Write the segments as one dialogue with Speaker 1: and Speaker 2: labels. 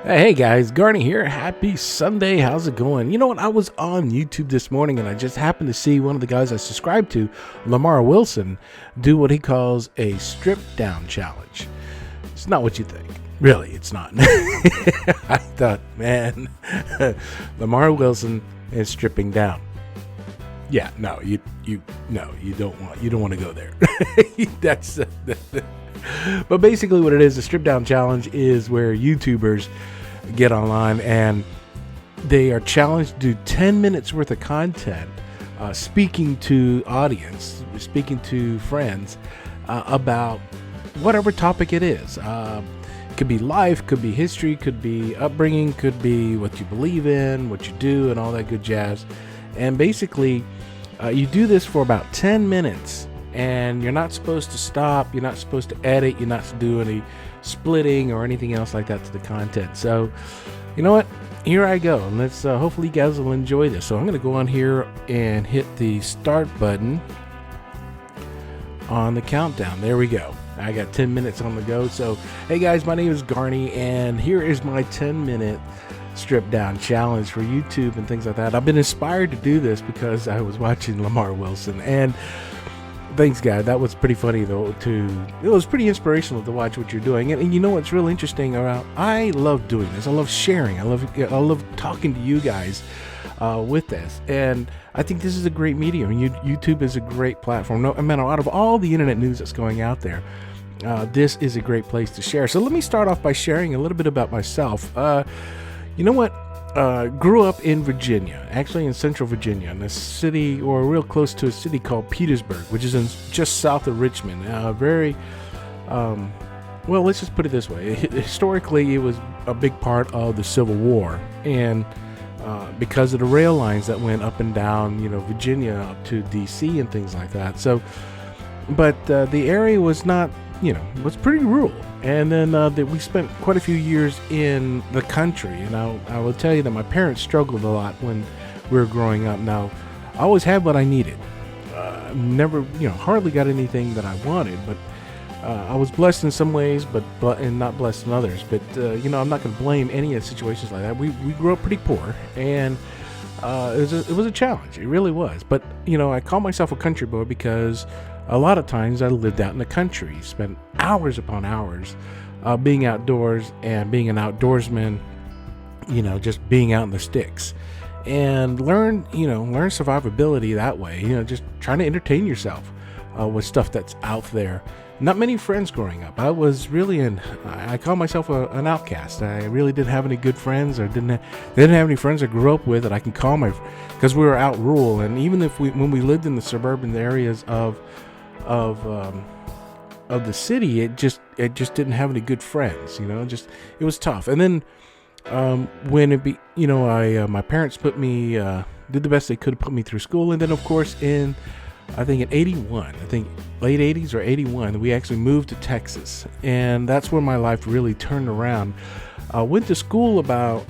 Speaker 1: Hey guys, Garnie here. Happy Sunday. How's it going? You know what? I was on YouTube this morning and I just happened to see one of the guys I subscribe to, Lamar Wilson, do what he calls a strip down challenge. It's not what you think. Really, it's not. I thought, man, Lamar Wilson is stripping down. Yeah, no, you don't want to go there. That's but basically what it is, the strip down challenge is where YouTubers get online and they are challenged to do 10 minutes worth of content, speaking to audience, speaking to friends about whatever topic it is. Could be life, could be history, could be upbringing, could be what you believe in, what you do, and all that good jazz. And basically, you do this for about 10 minutes. And you're not supposed to stop, you're not supposed to edit, you're not to do any splitting or anything else like that to the content. So, you know what? Here I go. And let's hopefully you guys will enjoy this. So I'm going to go on here and hit the start button on the countdown. There we go. I got 10 minutes on the go. So, hey guys, my name is Garnie, and here is my 10-minute strip down challenge for YouTube and things like that. I've been inspired to do this because I was watching Lamar Wilson, and thanks, guys. That was pretty funny, though. It was pretty inspirational to watch what you're doing. And you know what's really interesting about? I love doing this. I love sharing. I love talking to you guys with this. And I think this is a great medium. YouTube is a great platform. No matter out of all the internet news that's going out there, this is a great place to share. So let me start off by sharing a little bit about myself. You know what? Grew up in Virginia, actually in central Virginia, in a city, or real close to a city called Petersburg, which is just south of Richmond. Well, let's just put it this way. Historically, it was a big part of the Civil War, and because of the rail lines that went up and down, Virginia up to D.C. and things like that. So, but the area was not, was pretty rural. And then we spent quite a few years in the country, and I will tell you that my parents struggled a lot when we were growing up. Now, I always had what I needed. Never, hardly got anything that I wanted, but I was blessed in some ways, but and not blessed in others. But I'm not going to blame any of the situations like that. We grew up pretty poor, and it was a challenge. It really was. But I call myself a country boy because a lot of times I lived out in the country, spent hours upon hours being outdoors and being an outdoorsman, just being out in the sticks, and learn survivability that way, just trying to entertain yourself with stuff that's out there. Not many friends growing up. I was really I call myself an outcast. I really didn't have any good friends, or didn't have any friends I grew up with that I can call because we were out rural. And even when we lived in the suburban areas of the city, it just didn't have any good friends. It was tough. And then when my parents put me did the best they could to put me through school, and then of course in 81, late 80s or 81, we actually moved to Texas, and that's where my life really turned around. Went to school about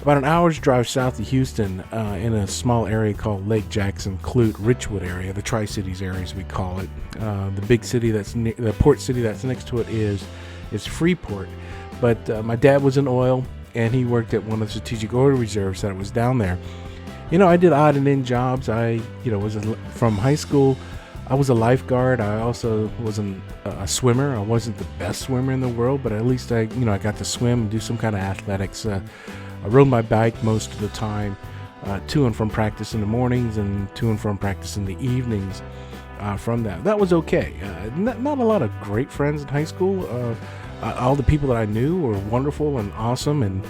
Speaker 1: an hour's drive south of Houston, in a small area called Lake Jackson, Clute, Richwood area, the Tri-Cities area as we call it. The big city the port city that's next to it is Freeport. But my dad was in oil, and he worked at one of the strategic oil reserves that was down there. I did odd and end jobs. From high school, I was a lifeguard. I also was a swimmer. I wasn't the best swimmer in the world, but at least I got to swim and do some kind of athletics. I rode my bike most of the time, to and from practice in the mornings and to and from practice in the evenings. From that was okay. Not a lot of great friends in high school. All the people that I knew were wonderful and awesome, and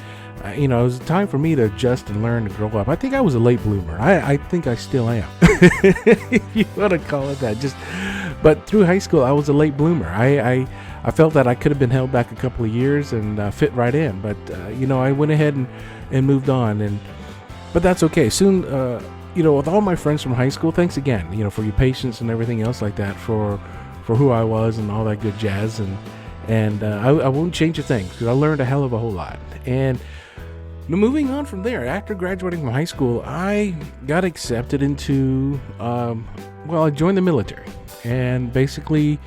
Speaker 1: it was time for me to adjust and learn to grow up. I think I was a late bloomer. I think I still am, if you want to call it that. But through high school, I was a late bloomer. I felt that I could have been held back a couple of years and fit right in. But I went ahead and moved on. But that's okay. Soon, with all my friends from high school, thanks again, for your patience and everything else like that, for who I was and all that good jazz. And I won't change a thing, because I learned a hell of a whole lot. And moving on from there, after graduating from high school, I got accepted into, I joined the military, and basically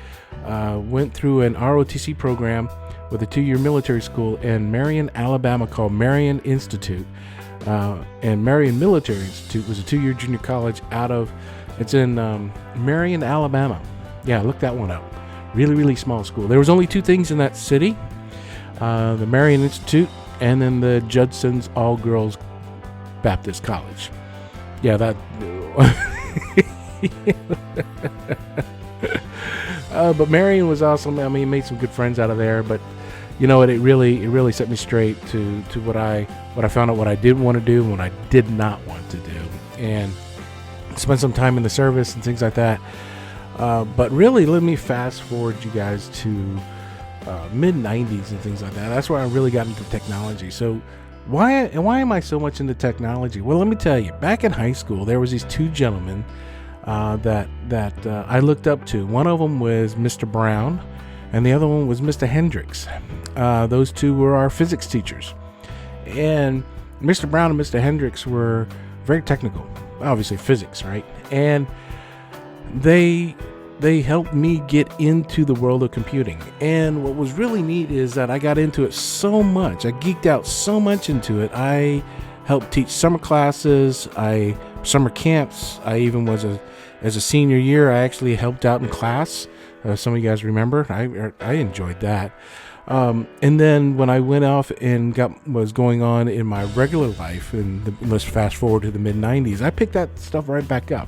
Speaker 1: went through an ROTC program with a 2-year military school in Marion, Alabama called Marion Institute. And Marion Military Institute was a 2-year junior college it's in Marion, Alabama. Yeah, look that one up. Really, really small school. There was only 2 things in that city. The Marion Institute and then the Judson's All-Girls Baptist College. Yeah, that... but Marion was awesome. I mean, made some good friends out of there, but you know what, it really set me straight to what I found out what I did want to do and what I did not want to do, and spent some time in the service and things like that. But really, let me fast forward you guys to mid-90s and things like that. That's where I really got into technology. So why am I so much into technology? Well, let me tell you, back in high school, there was these 2 gentlemen that I looked up to. One of them was Mr. Brown, and the other one was Mr. Hendricks. Those 2 were our physics teachers. And Mr. Brown and Mr. Hendricks were very technical, obviously physics, right? And they helped me get into the world of computing. And what was really neat is that I got into it so much. I geeked out so much into it. I helped teach summer classes, summer camps. I even was as a senior year, I actually helped out in class. Some of you guys remember. I enjoyed that. And then when I went off and was going on in my regular life, and let's fast forward to the mid-90s, I picked that stuff right back up.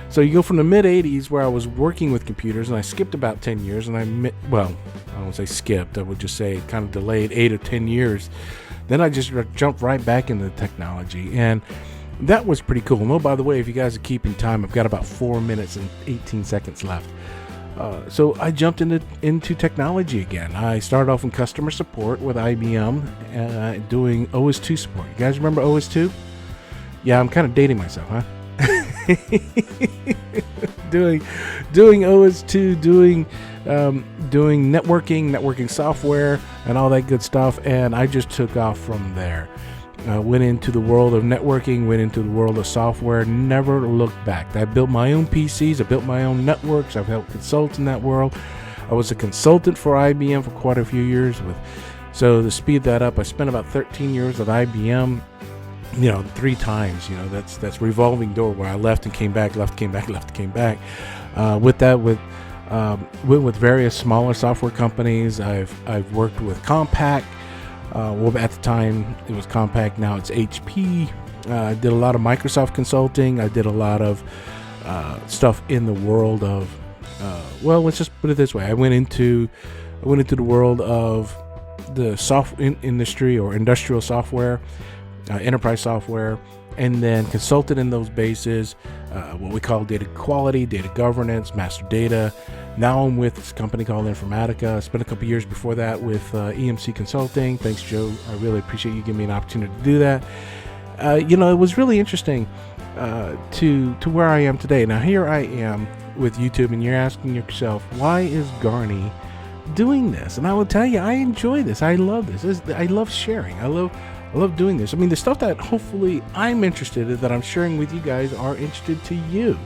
Speaker 1: So you go from the mid-80s where I was working with computers, and I skipped about 10 years, and I won't say skipped, I would just say kind of delayed 8 or 10 years. Then I just jumped right back into technology, and that was pretty cool. And by the way, if you guys are keeping time, I've got about 4 minutes and 18 seconds left. So I jumped into technology again. I started off in customer support with IBM, doing OS2 support. You guys remember OS2? Yeah, I'm kind of dating myself, huh? doing OS2, doing networking software, and all that good stuff. And I just took off from there. Went into the world of networking, went into the world of software, never looked back. I built my own PCs, I built my own networks, I've helped consult in that world. I was a consultant for IBM for quite a few years. So to speed that up, I spent about 13 years at IBM, 3 times. That's revolving door where I left and came back, left, came back, left, came back. With various smaller software companies. I've worked with Compaq. At the time it was Compaq, now it's HP. I did a lot of Microsoft consulting. I did a lot of stuff in the world of let's just put it this way. I went into the world of the software industry, or industrial software, enterprise software, and then consulted in those bases, what we call data quality, data governance, master data. Now I'm with this company called Informatica. I spent a couple years before that with EMC Consulting. Thanks, Joe. I really appreciate you giving me an opportunity to do that. It was really interesting to where I am today. Now here I am with YouTube, and you're asking yourself, why is Garnie doing this? And I will tell you, I enjoy this. I love this. I love sharing. I love doing this. I mean, the stuff that hopefully I'm interested in, that I'm sharing with you guys, are interested to you.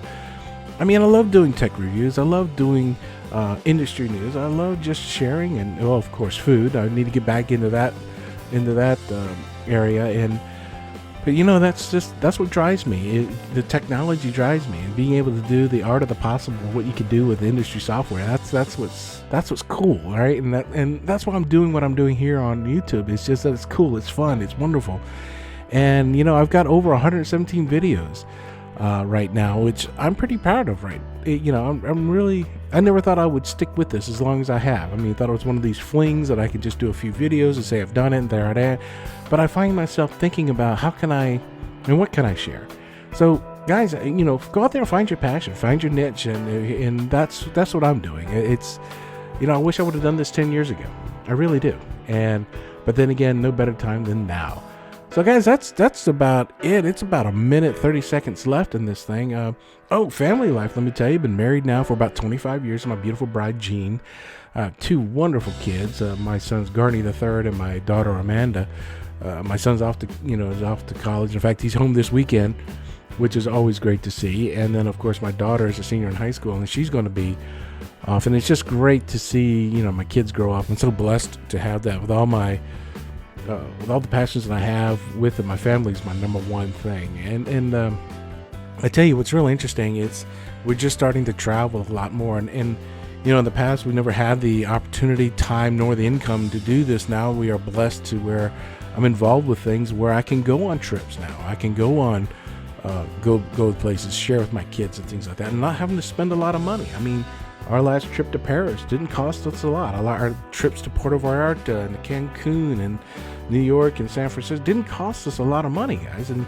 Speaker 1: I mean, I love doing tech reviews. I love doing industry news. I love just sharing, and of course, food. I need to get back into that area. But that's what drives me. The technology drives me, and being able to do the art of the possible, what you can do with industry software. That's what's cool, right? And that's why I'm doing what I'm doing here on YouTube. It's just that it's cool, it's fun, it's wonderful, and I've got over 117 videos right now, which I'm pretty proud of. Right? I never thought I would stick with this as long as I have. I mean, I thought it was one of these flings that I could just do a few videos and say I've done it, and there it is. But I find myself thinking about what can I share. So guys, go out there and find your passion, find your niche, and that's what I'm doing. It's, I wish I would have done this 10 years ago. I really do. But then again, no better time than now. So guys, that's about it. It's about 1 minute 30 seconds left in this thing. Family life. Let me tell you, been married now for about 25 years. My beautiful bride Jean, 2 wonderful kids. My son's Garnie the third, and my daughter Amanda. My son's off to college. In fact, he's home this weekend, which is always great to see. And then of course my daughter is a senior in high school, and she's going to be off, and it's just great to see, my kids grow up. I'm so blessed to have that with all my with all the passions that I have with it. My family is my number one thing, and I tell you what's really interesting is we're just starting to travel a lot more, and in the past we never had the opportunity, time, nor the income to do this. Now we are blessed to where I'm involved with things where I can go on trips now. I can go on go places, share with my kids and things like that, and not having to spend a lot of money. I mean, our last trip to Paris didn't cost us a lot. Our trips to Puerto Vallarta and Cancun and New York and San Francisco didn't cost us a lot of money, guys. And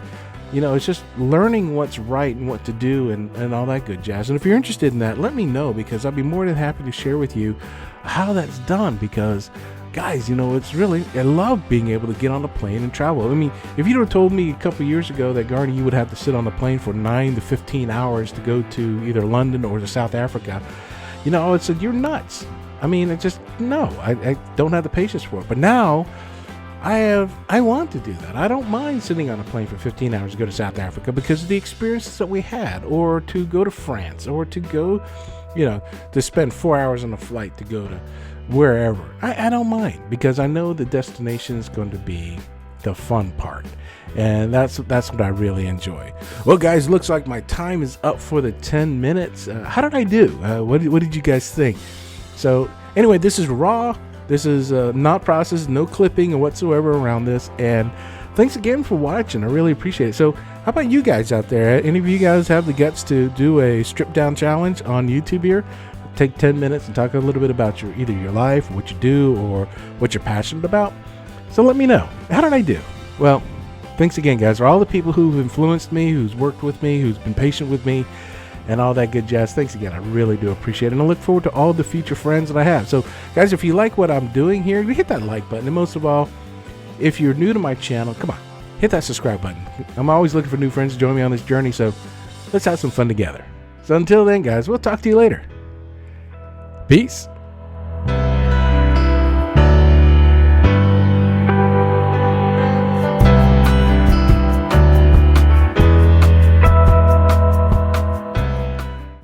Speaker 1: it's just learning what's right and what to do and all that good jazz. And if you're interested in that, let me know, because I'd be more than happy to share with you how that's done. Because, guys, it's really, I love being able to get on a plane and travel. I mean, if you'd have told me a couple years ago that, Garnie, you would have to sit on the plane for 9 to 15 hours to go to either London or to South Africa, I would say, you're nuts. I mean, I don't have the patience for it. But now I want to do that. I don't mind sitting on a plane for 15 hours to go to South Africa because of the experiences that we had, or to go to France, or to go, to spend 4 hours on a flight to go to wherever. I don't mind, because I know the destination is going to be the fun part. And that's what I really enjoy. Well, guys, looks like my time is up for the 10 minutes. How did I do? What did you guys think? So anyway, this is raw. This is not processed, no clipping or whatsoever around this. And thanks again for watching. I really appreciate it. So how about you guys out there? Any of you guys have the guts to do a strip down challenge on YouTube here? Take 10 minutes and talk a little bit about either your life, what you do, or what you're passionate about. So let me know. How did I do? Well, thanks again, guys, for all the people who've influenced me, who's worked with me, who's been patient with me, and all that good jazz. Thanks again. I really do appreciate it. And I look forward to all the future friends that I have. So, guys, if you like what I'm doing here, you hit that like button. And most of all, if you're new to my channel, come on, hit that subscribe button. I'm always looking for new friends to join me on this journey. So let's have some fun together. So until then, guys, we'll talk to you later. Peace.